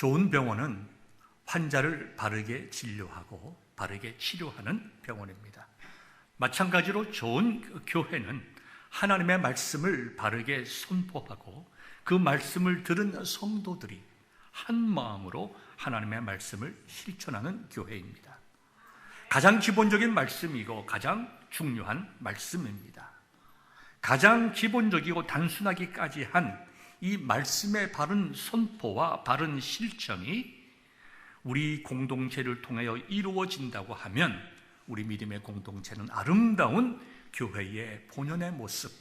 좋은 병원은 환자를 바르게 진료하고 바르게 치료하는 병원입니다. 마찬가지로 좋은 교회는 하나님의 말씀을 바르게 선포하고 그 말씀을 들은 성도들이 한 마음으로 하나님의 말씀을 실천하는 교회입니다. 가장 기본적인 말씀이고 가장 중요한 말씀입니다. 가장 기본적이고 단순하기까지 한 이 말씀의 바른 선포와 바른 실천이 우리 공동체를 통하여 이루어진다고 하면 우리 믿음의 공동체는 아름다운 교회의 본연의 모습,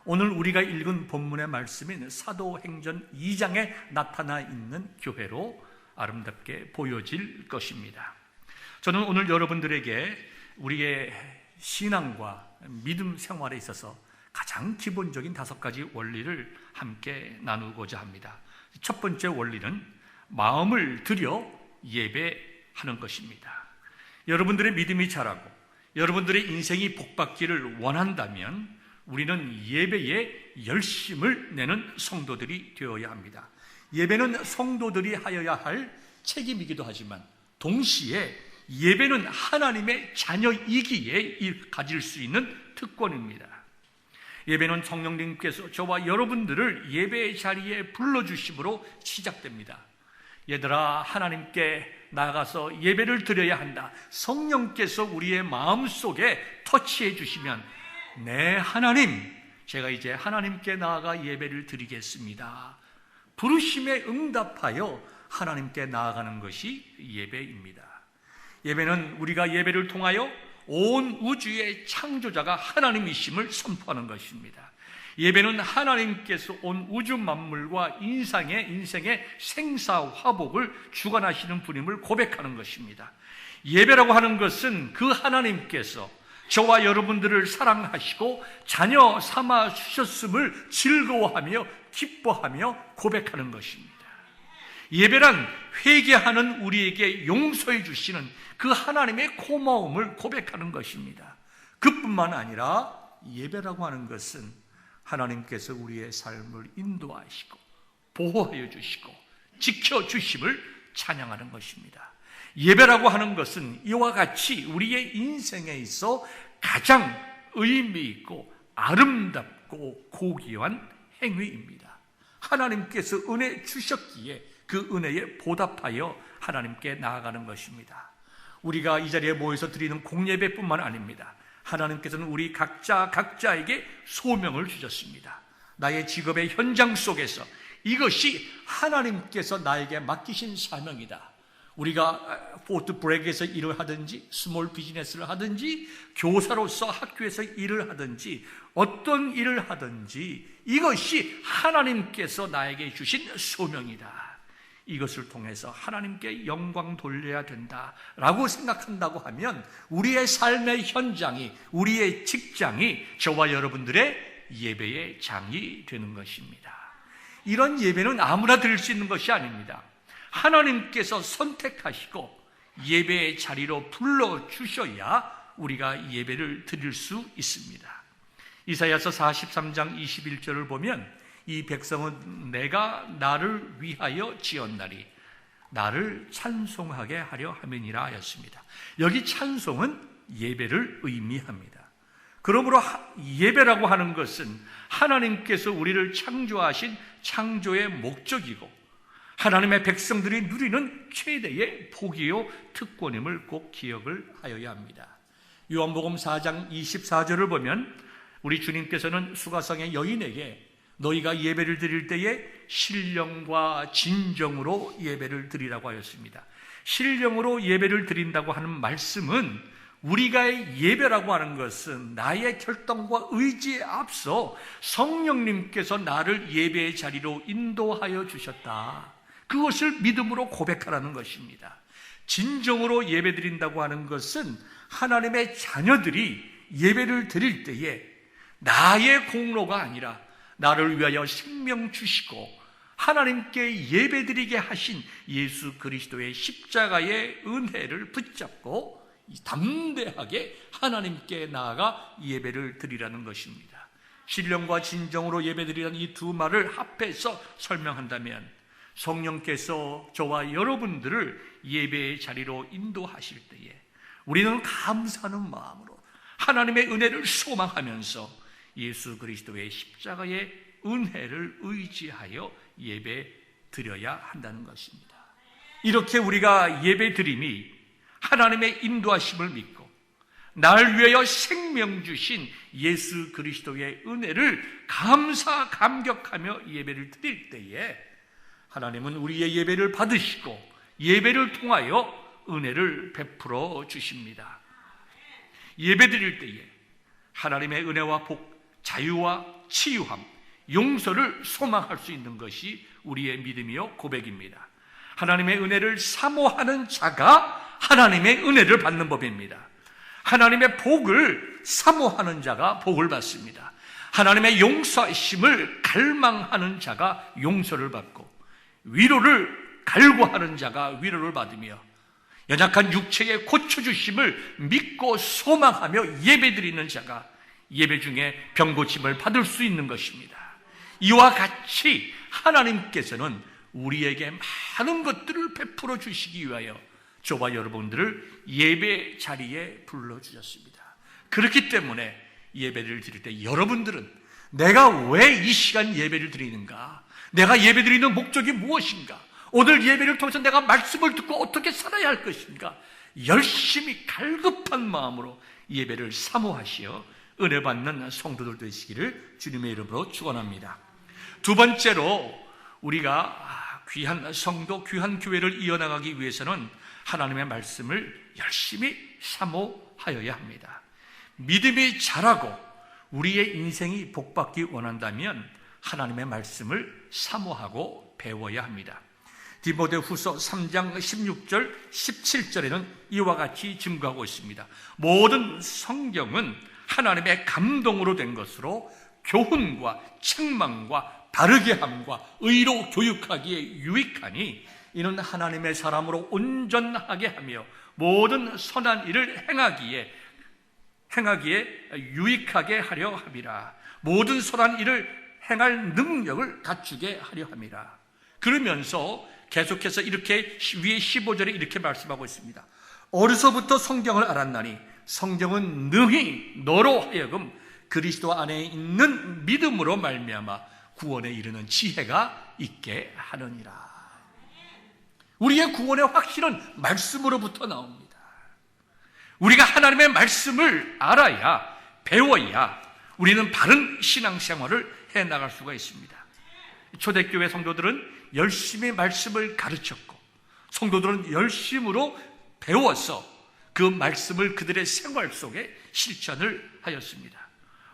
오늘 우리가 읽은 본문의 말씀인 사도행전 2장에 나타나 있는 교회로 아름답게 보여질 것입니다. 저는 오늘 여러분들에게 우리의 신앙과 믿음 생활에 있어서 가장 기본적인 5가지 원리를 함께 나누고자 합니다. 첫 번째 원리는 마음을 들여 예배하는 것입니다. 여러분들의 믿음이 자라고 여러분들의 인생이 복받기를 원한다면 우리는 예배에 열심을 내는 성도들이 되어야 합니다. 예배는 성도들이 하여야 할 책임이기도 하지만 동시에 예배는 하나님의 자녀이기에 가질 수 있는 특권입니다. 예배는 성령님께서 저와 여러분들을 예배의 자리에 불러주심으로 시작됩니다. 얘들아, 하나님께 나가서 예배를 드려야 한다. 성령께서 우리의 마음속에 터치해 주시면 네 하나님, 제가 이제 하나님께 나아가 예배를 드리겠습니다. 부르심에 응답하여 하나님께 나아가는 것이 예배입니다. 예배는 우리가 예배를 통하여 온 우주의 창조자가 하나님이심을 선포하는 것입니다. 예배는 하나님께서 온 우주 만물과 인생의 생사화복을 주관하시는 분임을 고백하는 것입니다. 예배라고 하는 것은 그 하나님께서 저와 여러분들을 사랑하시고 자녀 삼아 주셨음을 즐거워하며 기뻐하며 고백하는 것입니다. 예배란 회개하는 우리에게 용서해 주시는 그 하나님의 고마움을 고백하는 것입니다. 그뿐만 아니라 예배라고 하는 것은 하나님께서 우리의 삶을 인도하시고 보호하여 주시고 지켜주심을 찬양하는 것입니다. 예배라고 하는 것은 이와 같이 우리의 인생에 있어 가장 의미 있고 아름답고 고귀한 행위입니다. 하나님께서 은혜 주셨기에 그 은혜에 보답하여 하나님께 나아가는 것입니다. 우리가 이 자리에 모여서 드리는 공예배뿐만 아닙니다. 하나님께서는 우리 각자에게 소명을 주셨습니다. 나의 직업의 현장 속에서 이것이 하나님께서 나에게 맡기신 사명이다. 우리가 포트 브렉에서 일을 하든지 스몰 비즈니스를 하든지 교사로서 학교에서 일을 하든지 어떤 일을 하든지 이것이 하나님께서 나에게 주신 소명이다. 이것을 통해서 하나님께 영광 돌려야 된다라고 생각한다고 하면 우리의 삶의 현장이, 우리의 직장이 저와 여러분들의 예배의 장이 되는 것입니다. 이런 예배는 아무나 드릴 수 있는 것이 아닙니다. 하나님께서 선택하시고 예배의 자리로 불러주셔야 우리가 예배를 드릴 수 있습니다. 이사야서 43장 21절을 보면 이 백성은 내가 나를 위하여 지었나니 나를 찬송하게 하려 함이니라 하였습니다. 여기 찬송은 예배를 의미합니다. 그러므로 예배라고 하는 것은 하나님께서 우리를 창조하신 창조의 목적이고 하나님의 백성들이 누리는 최대의 복이요 특권임을 꼭 기억을 하여야 합니다. 요한복음 4장 24절을 보면 우리 주님께서는 수가성의 여인에게 너희가 예배를 드릴 때에 신령과 진정으로 예배를 드리라고 하였습니다. 신령으로 예배를 드린다고 하는 말씀은 우리가 예배라고 하는 것은 나의 결단과 의지에 앞서 성령님께서 나를 예배의 자리로 인도하여 주셨다. 그것을 믿음으로 고백하라는 것입니다. 진정으로 예배 드린다고 하는 것은 하나님의 자녀들이 예배를 드릴 때에 나의 공로가 아니라 나를 위하여 생명 주시고 하나님께 예배드리게 하신 예수 그리스도의 십자가의 은혜를 붙잡고 담대하게 하나님께 나아가 예배를 드리라는 것입니다. 신령과 진정으로 예배드리라는 이 두 말을 합해서 설명한다면 성령께서 저와 여러분들을 예배의 자리로 인도하실 때에 우리는 감사하는 마음으로 하나님의 은혜를 소망하면서 예수 그리스도의 십자가의 은혜를 의지하여 예배 드려야 한다는 것입니다. 이렇게 우리가 예배 드림이 하나님의 인도하심을 믿고 날 위하여 생명 주신 예수 그리스도의 은혜를 감사감격하며 예배를 드릴 때에 하나님은 우리의 예배를 받으시고 예배를 통하여 은혜를 베풀어 주십니다. 예배 드릴 때에 하나님의 은혜와 복, 자유와 치유함, 용서를 소망할 수 있는 것이 우리의 믿음이요 고백입니다. 하나님의 은혜를 사모하는 자가 하나님의 은혜를 받는 법입니다. 하나님의 복을 사모하는 자가 복을 받습니다. 하나님의 용서하심을 갈망하는 자가 용서를 받고 위로를 갈구하는 자가 위로를 받으며 연약한 육체의 고쳐주심을 믿고 소망하며 예배드리는 자가 예배 중에 병고침을 받을 수 있는 것입니다. 이와 같이 하나님께서는 우리에게 많은 것들을 베풀어 주시기 위하여 저와 여러분들을 예배 자리에 불러주셨습니다. 그렇기 때문에 예배를 드릴 때 여러분들은 내가 왜 이 시간 예배를 드리는가? 내가 예배 드리는 목적이 무엇인가? 오늘 예배를 통해서 내가 말씀을 듣고 어떻게 살아야 할 것인가? 열심히 갈급한 마음으로 예배를 사모하시어 은혜 받는 성도들 되시기를 주님의 이름으로 축원합니다. 두 번째로 우리가 귀한 성도, 귀한 교회를 이어나가기 위해서는 하나님의 말씀을 열심히 사모하여야 합니다. 믿음이 자라고 우리의 인생이 복받기 원한다면 하나님의 말씀을 사모하고 배워야 합니다. 디모데후서 3장 16절 17절에는 이와 같이 증거하고 있습니다. 모든 성경은 하나님의 감동으로 된 것으로 교훈과 책망과 바르게 함과 의로 교육하기에 유익하니 이는 하나님의 사람으로 온전하게 하며 모든 선한 일을 행하기에 유익하게 하려 함이라. 모든 선한 일을 행할 능력을 갖추게 하려 함이라. 그러면서 계속해서 이렇게 위에 15절에 이렇게 말씀하고 있습니다. 어려서부터 성경을 알았나니 성경은 능히 너로 하여금 그리스도 안에 있는 믿음으로 말미암아 구원에 이르는 지혜가 있게 하느니라. 우리의 구원의 확신은 말씀으로부터 나옵니다. 우리가 하나님의 말씀을 알아야, 배워야 우리는 바른 신앙생활을 해나갈 수가 있습니다. 초대교회 성도들은 열심히 말씀을 가르쳤고 성도들은 열심으로 배워서 그 말씀을 그들의 생활 속에 실천을 하였습니다.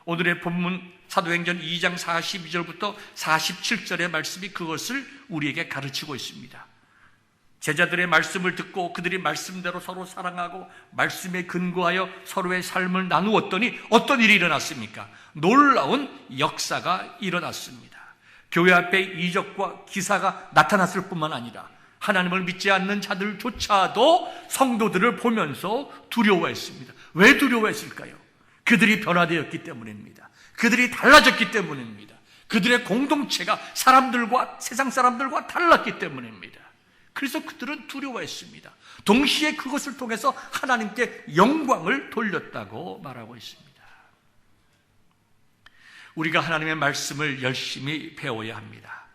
오늘의 본문 사도행전 2장 42절부터 47절의 말씀이 그것을 우리에게 가르치고 있습니다. 제자들의 말씀을 듣고 그들이 말씀대로 서로 사랑하고 말씀에 근거하여 서로의 삶을 나누었더니 어떤 일이 일어났습니까? 놀라운 역사가 일어났습니다. 교회 앞에 이적과 기사가 나타났을 뿐만 아니라 하나님을 믿지 않는 자들조차도 성도들을 보면서 두려워했습니다. 왜 두려워했을까요? 그들이 변화되었기 때문입니다. 그들이 달라졌기 때문입니다. 그들의 공동체가 세상 사람들과 달랐기 때문입니다. 그래서 그들은 두려워했습니다. 동시에 그것을 통해서 하나님께 영광을 돌렸다고 말하고 있습니다. 우리가 하나님의 말씀을 열심히 배워야 합니다.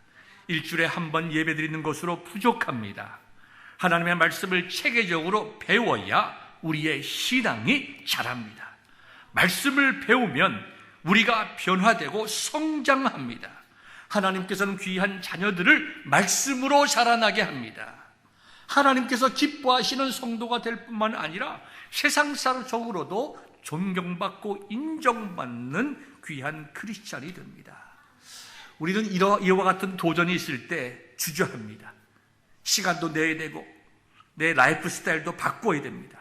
일주일에 한 번 예배드리는 것으로 부족합니다. 하나님의 말씀을 체계적으로 배워야 우리의 신앙이 자랍니다. 말씀을 배우면 우리가 변화되고 성장합니다. 하나님께서는 귀한 자녀들을 말씀으로 자라나게 합니다. 하나님께서 기뻐하시는 성도가 될 뿐만 아니라 세상적으로도 존경받고 인정받는 귀한 크리스찬이 됩니다. 우리는 이와 같은 도전이 있을 때 주저합니다. 시간도 내야 되고 내 라이프 스타일도 바꿔야 됩니다.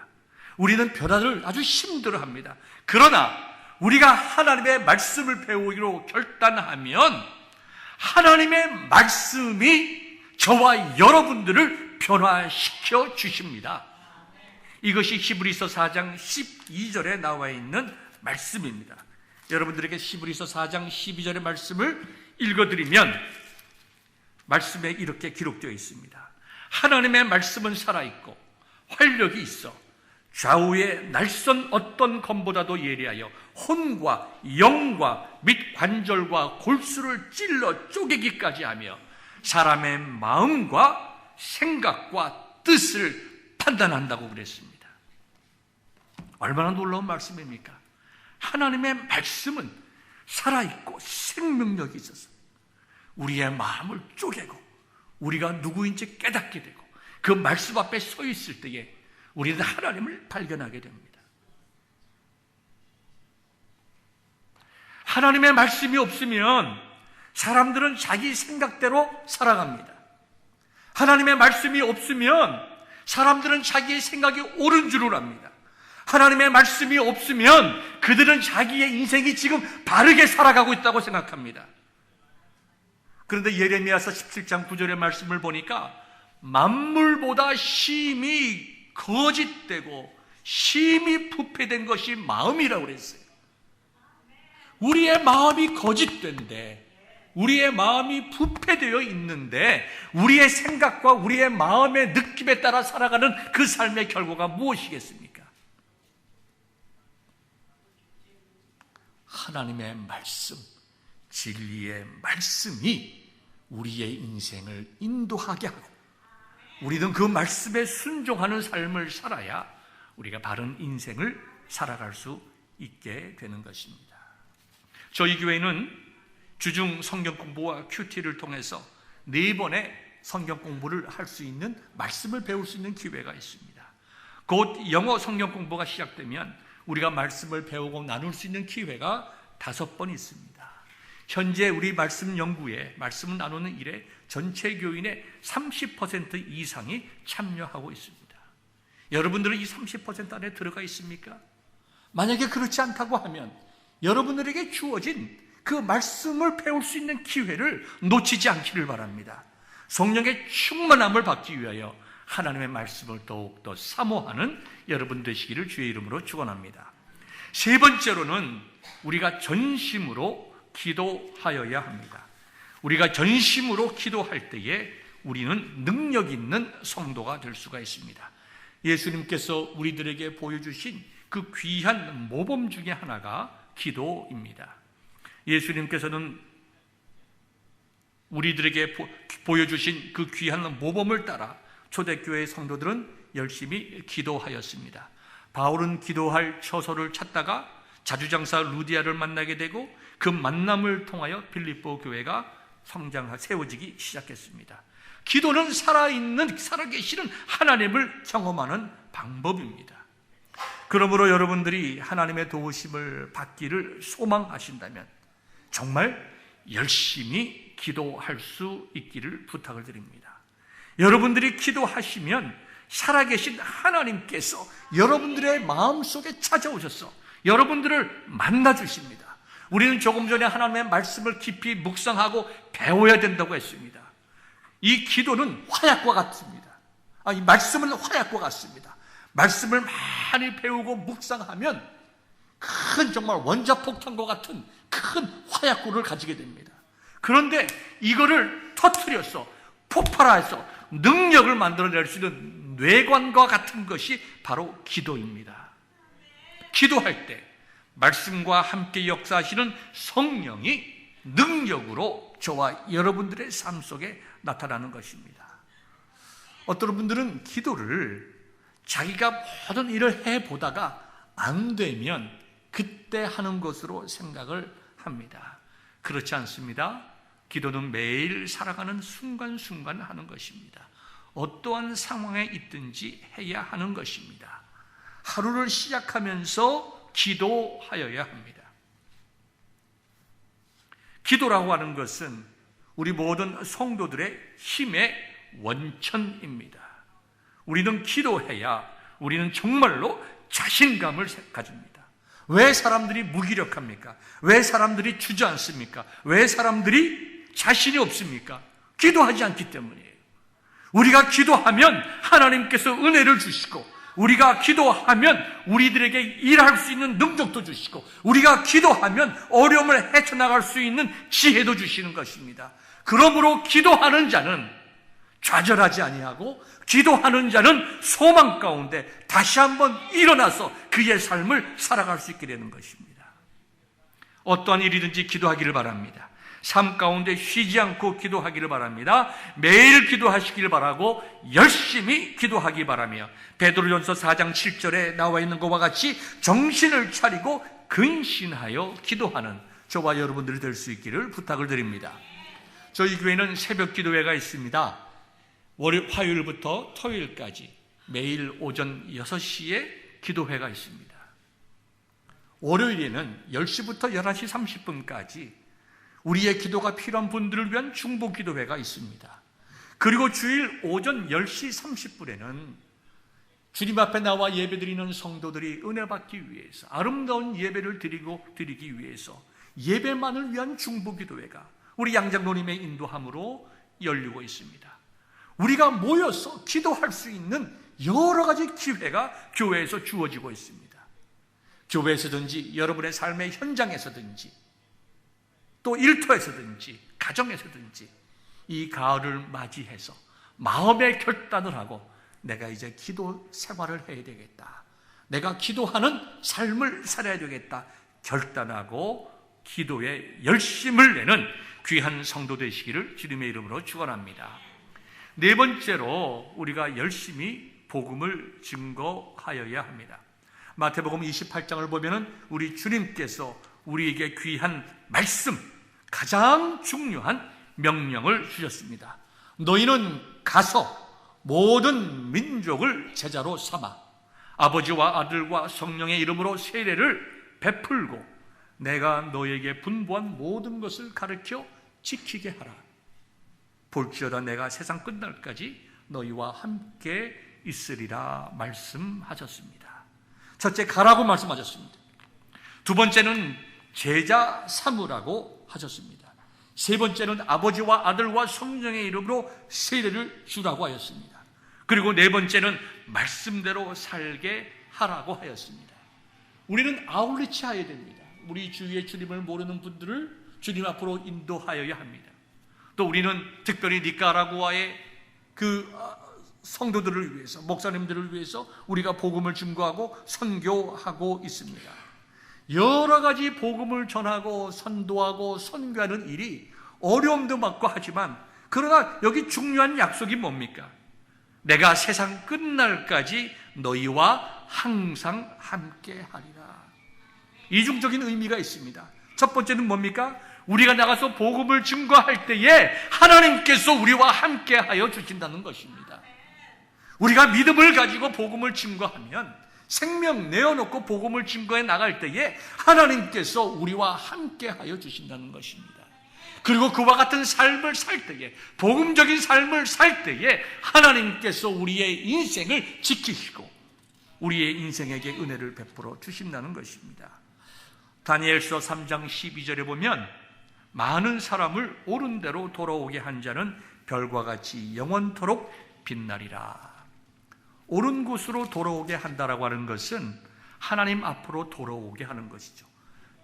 우리는 변화를 아주 힘들어합니다. 그러나 우리가 하나님의 말씀을 배우기로 결단하면 하나님의 말씀이 저와 여러분들을 변화시켜 주십니다. 이것이 히브리서 4장 12절에 나와 있는 말씀입니다. 여러분들에게 히브리서 4장 12절의 말씀을 읽어드리면 말씀에 이렇게 기록되어 있습니다. 하나님의 말씀은 살아있고 활력이 있어 좌우의 날선 어떤 검보다도 예리하여 혼과 영과 및 관절과 골수를 찔러 쪼개기까지 하며 사람의 마음과 생각과 뜻을 판단한다고 그랬습니다. 얼마나 놀라운 말씀입니까? 하나님의 말씀은 살아있고 생명력이 있어서 우리의 마음을 쪼개고 우리가 누구인지 깨닫게 되고 그 말씀 앞에 서 있을 때에 우리는 하나님을 발견하게 됩니다. 하나님의 말씀이 없으면 사람들은 자기 생각대로 살아갑니다. 하나님의 말씀이 없으면 사람들은 자기의 생각이 옳은 줄을 압니다. 하나님의 말씀이 없으면 그들은 자기의 인생이 지금 바르게 살아가고 있다고 생각합니다. 그런데 예레미야서 17장 9절의 말씀을 보니까 만물보다 심히 거짓되고 심히 부패된 것이 마음이라고 그랬어요. 우리의 마음이 거짓된데, 우리의 마음이 부패되어 있는데 우리의 생각과 우리의 마음의 느낌에 따라 살아가는 그 삶의 결과가 무엇이겠습니까? 하나님의 말씀, 진리의 말씀이 우리의 인생을 인도하게 하고 우리는 그 말씀에 순종하는 삶을 살아야 우리가 바른 인생을 살아갈 수 있게 되는 것입니다. 저희 교회는 주중 성경 공부와 큐티를 통해서 4번의 성경 공부를 할 수 있는, 말씀을 배울 수 있는 기회가 있습니다. 곧 영어 성경 공부가 시작되면 우리가 말씀을 배우고 나눌 수 있는 기회가 5번 있습니다. 현재 우리 말씀 연구에, 말씀을 나누는 일에 전체 교인의 30% 이상이 참여하고 있습니다. 여러분들은 이 30% 안에 들어가 있습니까? 만약에 그렇지 않다고 하면 여러분들에게 주어진 그 말씀을 배울 수 있는 기회를 놓치지 않기를 바랍니다. 성령의 충만함을 받기 위하여 하나님의 말씀을 더욱더 사모하는 여러분 되시기를 주의 이름으로 축원합니다. 3번째로는 우리가 전심으로 기도하여야 합니다. 우리가 전심으로 기도할 때에 우리는 능력 있는 성도가 될 수가 있습니다. 예수님께서 우리들에게 보여주신 그 귀한 모범 중에 하나가 기도입니다. 예수님께서는 우리들에게 보여주신 그 귀한 모범을 따라 초대교회 성도들은 열심히 기도하였습니다. 바울은 기도할 처소를 찾다가 자주장사 루디아를 만나게 되고 그 만남을 통하여 빌립보 교회가 세워지기 시작했습니다. 기도는 살아계시는 하나님을 경험하는 방법입니다. 그러므로 여러분들이 하나님의 도우심을 받기를 소망하신다면 정말 열심히 기도할 수 있기를 부탁을 드립니다. 여러분들이 기도하시면 살아계신 하나님께서 여러분들의 마음속에 찾아오셔서 여러분들을 만나주십니다. 우리는 조금 전에 하나님의 말씀을 깊이 묵상하고 배워야 된다고 했습니다. 이 기도는 화약과 같습니다. 이 말씀은 화약과 같습니다. 말씀을 많이 배우고 묵상하면 큰 정말 원자폭탄과 같은 큰 화약고를 가지게 됩니다. 그런데 이거를 터뜨려서 폭발해서 능력을 만들어낼 수 있는 뇌관과 같은 것이 바로 기도입니다. 기도할 때 말씀과 함께 역사하시는 성령이 능력으로 저와 여러분들의 삶 속에 나타나는 것입니다. 어떤 분들은 기도를 자기가 모든 일을 해보다가 안 되면 그때 하는 것으로 생각을 합니다. 그렇지 않습니다. 기도는 매일 살아가는 순간순간 하는 것입니다. 어떠한 상황에 있든지 해야 하는 것입니다. 하루를 시작하면서 기도하여야 합니다. 기도라고 하는 것은 우리 모든 성도들의 힘의 원천입니다. 우리는 기도해야 우리는 정말로 자신감을 가집니다. 왜 사람들이 무기력합니까? 왜 사람들이 주저앉습니까? 왜 사람들이 자신이 없습니까? 기도하지 않기 때문이에요. 우리가 기도하면 하나님께서 은혜를 주시고 우리가 기도하면 우리들에게 일할 수 있는 능력도 주시고, 우리가 기도하면 어려움을 헤쳐나갈 수 있는 지혜도 주시는 것입니다. 그러므로 기도하는 자는 좌절하지 아니하고, 기도하는 자는 소망 가운데 다시 한번 일어나서 그의 삶을 살아갈 수 있게 되는 것입니다. 어떠한 일이든지 기도하기를 바랍니다. 삶 가운데 쉬지 않고 기도하기를 바랍니다. 매일 기도하시길 바라고 열심히 기도하기 바라며, 베드로전서 4장 7절에 나와 있는 것과 같이 정신을 차리고 근신하여 기도하는 저와 여러분들이 될 수 있기를 부탁을 드립니다. 저희 교회는 새벽 기도회가 있습니다. 화요일부터 토요일까지 매일 오전 6시에 기도회가 있습니다. 월요일에는 10시부터 11시 30분까지 우리의 기도가 필요한 분들을 위한 중보 기도회가 있습니다. 그리고 주일 오전 10시 30분에는 주님 앞에 나와 예배드리는 성도들이 은혜 받기 위해서, 아름다운 예배를 드리기 위해서 예배만을 위한 중보 기도회가 우리 양장로님의 인도함으로 열리고 있습니다. 우리가 모여서 기도할 수 있는 여러 가지 기회가 교회에서 주어지고 있습니다. 교회에서든지 여러분의 삶의 현장에서든지 또 일터에서든지 가정에서든지 이 가을을 맞이해서 마음의 결단을 하고, 내가 이제 기도 생활을 해야 되겠다, 내가 기도하는 삶을 살아야 되겠다 결단하고 기도에 열심을 내는 귀한 성도 되시기를 주님의 이름으로 축원합니다. 네 번째로 우리가 열심히 복음을 증거하여야 합니다. 마태복음 28장을 보면은 우리 주님께서 우리에게 귀한 말씀, 가장 중요한 명령을 주셨습니다. 너희는 가서 모든 민족을 제자로 삼아 아버지와 아들과 성령의 이름으로 세례를 베풀고 내가 너희에게 분부한 모든 것을 가르쳐 지키게 하라. 볼지어다 내가 세상 끝날까지 너희와 함께 있으리라 말씀하셨습니다. 첫째, 가라고 말씀하셨습니다. 두 번째는 제자 삼으라고 하셨습니다. 세 번째는 아버지와 아들과 성령의 이름으로 세례를 주라고 하였습니다. 그리고 네 번째는 말씀대로 살게 하라고 하였습니다. 우리는 아울리치 해야 됩니다. 우리 주위의 주님을 모르는 분들을 주님 앞으로 인도하여야 합니다. 또 우리는 특별히 니카라구아의 그 성도들을 위해서, 목사님들을 위해서 우리가 복음을 증거하고 선교하고 있습니다. 여러 가지 복음을 전하고 선도하고 선교하는 일이 어려움도 많고 하지만, 그러나 여기 중요한 약속이 뭡니까? 내가 세상 끝날까지 너희와 항상 함께 하리라. 이중적인 의미가 있습니다. 첫 번째는 뭡니까? 우리가 나가서 복음을 증거할 때에 하나님께서 우리와 함께 하여 주신다는 것입니다. 우리가 믿음을 가지고 복음을 증거하면, 생명 내어놓고 복음을 증거해 나갈 때에 하나님께서 우리와 함께 하여 주신다는 것입니다. 그리고 그와 같은 삶을 살 때에, 복음적인 삶을 살 때에 하나님께서 우리의 인생을 지키시고 우리의 인생에게 은혜를 베풀어 주신다는 것입니다. 다니엘서 3장 12절에 보면 많은 사람을 옳은 대로 돌아오게 한 자는 별과 같이 영원토록 빛나리라. 옳은 곳으로 돌아오게 한다라고 하는 것은 하나님 앞으로 돌아오게 하는 것이죠.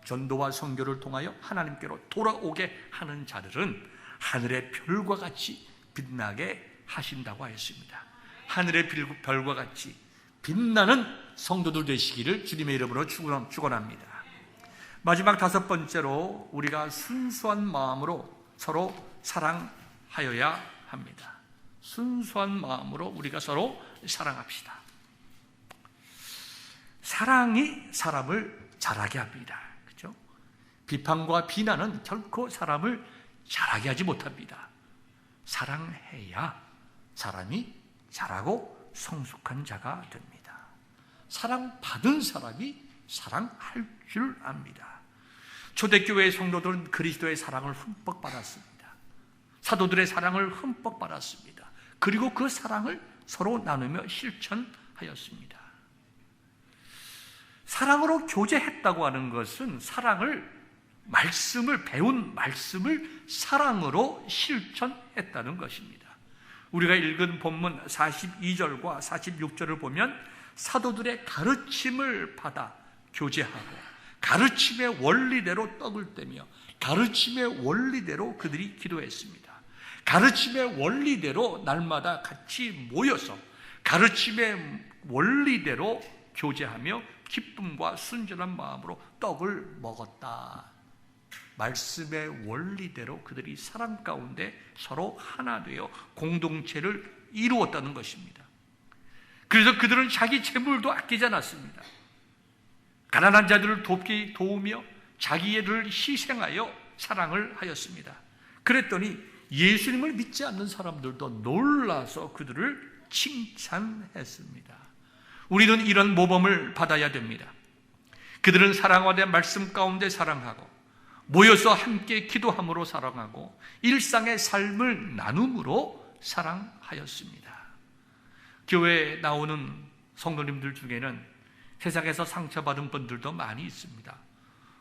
전도와 선교를 통하여 하나님께로 돌아오게 하는 자들은 하늘의 별과 같이 빛나게 하신다고 하였습니다. 하늘의 별과 같이 빛나는 성도들 되시기를 주님의 이름으로 축원합니다. 마지막 다섯 번째로 우리가 순수한 마음으로 서로 사랑하여야 합니다. 순수한 마음으로 우리가 서로 사랑합시다. 사랑이 사람을 자라게 합니다. 그렇죠? 비판과 비난은 결코 사람을 자라게 하지 못합니다. 사랑해야 사람이 자라고 성숙한 자가 됩니다. 사랑받은 사람이 사랑할 줄 압니다. 초대교회의 성도들은 그리스도의 사랑을 흠뻑 받았습니다. 사도들의 사랑을 흠뻑 받았습니다. 그리고 그 사랑을 서로 나누며 실천하였습니다. 사랑으로 교제했다고 하는 것은 배운 말씀을 사랑으로 실천했다는 것입니다. 우리가 읽은 본문 42절과 46절을 보면 사도들의 가르침을 받아 교제하고 가르침의 원리대로 떡을 떼며 가르침의 원리대로 그들이 기도했습니다. 가르침의 원리대로 날마다 같이 모여서 가르침의 원리대로 교제하며 기쁨과 순전한 마음으로 떡을 먹었다. 말씀의 원리대로 그들이 사랑 가운데 서로 하나 되어 공동체를 이루었다는 것입니다. 그래서 그들은 자기 재물도 아끼지 않았습니다. 가난한 자들을 도우며 자기를 희생하여 사랑을 하였습니다. 그랬더니 예수님을 믿지 않는 사람들도 놀라서 그들을 칭찬했습니다. 우리는 이런 모범을 받아야 됩니다. 그들은 사랑과 된 말씀 가운데 사랑하고 모여서 함께 기도함으로 사랑하고 일상의 삶을 나눔으로 사랑하였습니다. 교회에 나오는 성도님들 중에는 세상에서 상처받은 분들도 많이 있습니다.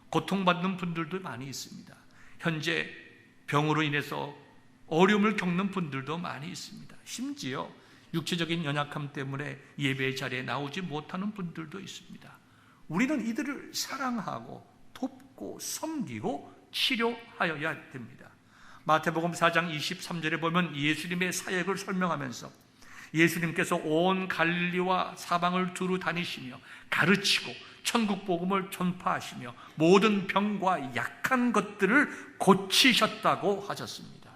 고통받는 분들도 많이 있습니다. 현재 병으로 인해서 어려움을 겪는 분들도 많이 있습니다. 심지어 육체적인 연약함 때문에 예배의 자리에 나오지 못하는 분들도 있습니다. 우리는 이들을 사랑하고 돕고 섬기고 치료하여야 됩니다. 마태복음 4장 23절에 보면 예수님의 사역을 설명하면서 예수님께서 온 갈릴리와 사방을 두루 다니시며 가르치고 천국 복음을 전파하시며 모든 병과 약한 것들을 고치셨다고 하셨습니다.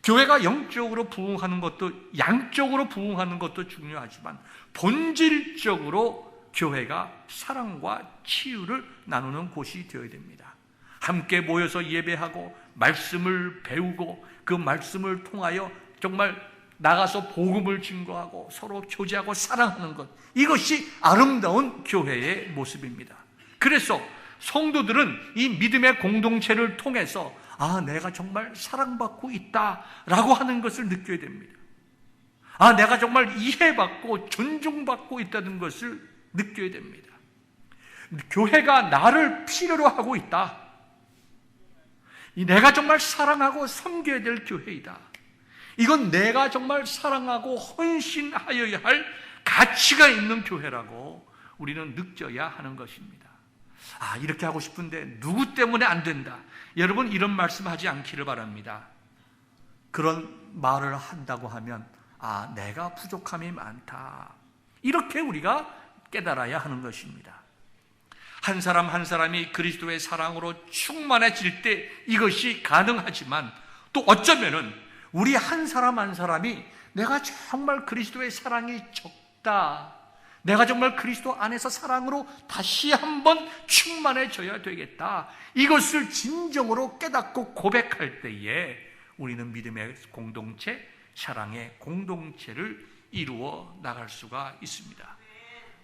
교회가 영적으로 부흥하는 것도 양적으로 부흥하는 것도 중요하지만 본질적으로 교회가 사랑과 치유를 나누는 곳이 되어야 됩니다. 함께 모여서 예배하고 말씀을 배우고 그 말씀을 통하여 정말 나가서 복음을 증거하고 서로 교제하고 사랑하는 것, 이것이 아름다운 교회의 모습입니다. 그래서 성도들은 이 믿음의 공동체를 통해서 내가 정말 사랑받고 있다라고 하는 것을 느껴야 됩니다. 내가 정말 이해받고 존중받고 있다는 것을 느껴야 됩니다. 교회가 나를 필요로 하고 있다. 내가 정말 사랑하고 섬겨야 될 교회이다. 이건 내가 정말 사랑하고 헌신하여야 할 가치가 있는 교회라고 우리는 느껴야 하는 것입니다. 이렇게 하고 싶은데 누구 때문에 안 된다. 여러분 이런 말씀하지 않기를 바랍니다. 그런 말을 한다고 하면 내가 부족함이 많다. 이렇게 우리가 깨달아야 하는 것입니다. 한 사람 한 사람이 그리스도의 사랑으로 충만해질 때 이것이 가능하지만 또 어쩌면은 우리 한 사람 한 사람이 내가 정말 그리스도의 사랑이 적다. 내가 정말 그리스도 안에서 사랑으로 다시 한번 충만해져야 되겠다. 이것을 진정으로 깨닫고 고백할 때에 우리는 믿음의 공동체, 사랑의 공동체를 이루어 나갈 수가 있습니다.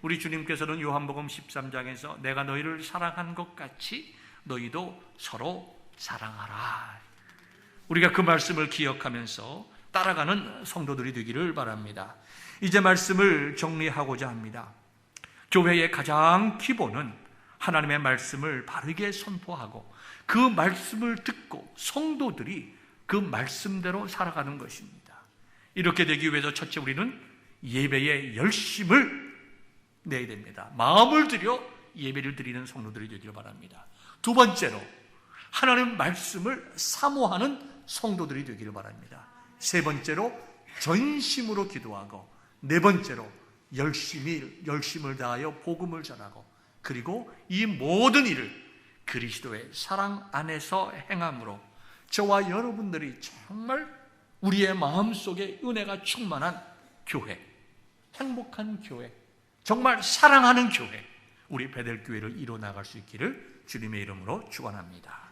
우리 주님께서는 요한복음 13장에서 내가 너희를 사랑한 것 같이 너희도 서로 사랑하라. 우리가 그 말씀을 기억하면서 따라가는 성도들이 되기를 바랍니다. 이제 말씀을 정리하고자 합니다. 교회의 가장 기본은 하나님의 말씀을 바르게 선포하고 그 말씀을 듣고 성도들이 그 말씀대로 살아가는 것입니다. 이렇게 되기 위해서 첫째 우리는 예배에 열심을 내야 됩니다. 마음을 들여 예배를 드리는 성도들이 되기를 바랍니다. 두 번째로 하나님 말씀을 사모하는 성도들이 되기를 바랍니다. 세 번째로 전심으로 기도하고 네 번째로 열심을 다하여 복음을 전하고 그리고 이 모든 일을 그리스도의 사랑 안에서 행함으로 저와 여러분들이 정말 우리의 마음속에 은혜가 충만한 교회, 행복한 교회, 정말 사랑하는 교회, 우리 베델교회를 이루어 나갈 수 있기를 주님의 이름으로 축원합니다.